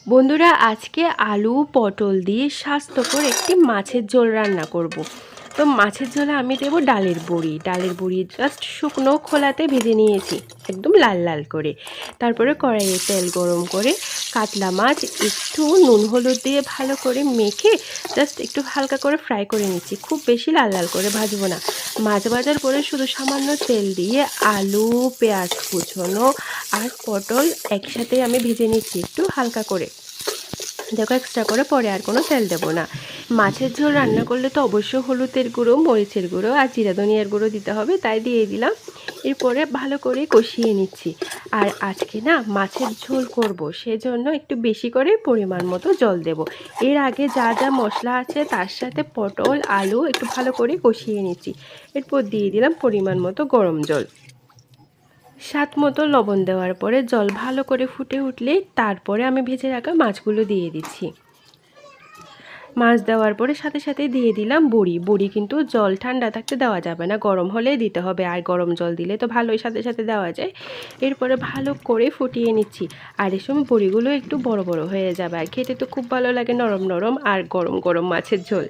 বন্ধুরা, আজকে আলু পটল দিয়ে স্বাস্থ্যকর একটি মাছের ঝোল রান্না করব। তো মাছের ঝোলে আমি দেবো ডালের বড়ি জাস্ট শুকনো খোলাতে ভেজে নিয়েছি একদম লাল লাল করে। তারপরে কড়াইয়ে তেল গরম করে কাতলা মাছ একটু নুন হলুদ দিয়ে ভালো করে মেখে জাস্ট একটু হালকা করে ফ্রাই করে নিচ্ছি, খুব বেশি লাল লাল করে ভাজবো না। মাছ ভাজার পরে শুধু সামান্য তেল দিয়ে আলু, পেঁয়াজ কুচনো আর পটল একসাথে আমি ভেজে নিচ্ছি একটু হালকা করে। দেখো, এক্সট্রা করে পরে আর কোনো তেল দেবো না। মাছের ঝোল রান্না করলে তো অবশ্যই হলুদের গুঁড়ো, মরিচের গুঁড়ো আর জিরা ধনিয়ার গুঁড়ো দিতে হবে, তাই দিয়ে দিলাম। এরপরে ভালো করে কষিয়ে নিচ্ছি। আর আজকে না মাছের ঝোল করব, সেজন্য একটু বেশি করে পরিমাণ মতো জল দেব। এর আগে যা যা মশলা আছে তার সাথে পটল আলু একটু ভালো করে কষিয়ে নিচ্ছি। এরপর দিয়ে দিলাম পরিমাণ মতো গরম জল। স্বাদ মতো লবণ দেওয়ার পরে জল ভালো করে ফুটে উঠলেই তারপরে আমি ভেজে রাখা মাছগুলো দিয়ে দিচ্ছি। মাছ দেওয়ার পরে সাথে সাথে দিয়ে দিলাম বড়ি কিন্তু জল ঠান্ডা থাকতে দেওয়া যাবে না, গরম হলেই দিতে হবে। আর গরম জল দিলে তো ভালোই সাথে সাথে দেওয়া যায়। এরপরে ভালো করে ফুটিয়ে নিচ্ছি। আর এর সময় বড়িগুলো একটু বড় বড় হয়ে যাবে, আর খেতে তো খুব ভালো লাগে, নরম নরম আর গরম গরম মাছের ঝোল।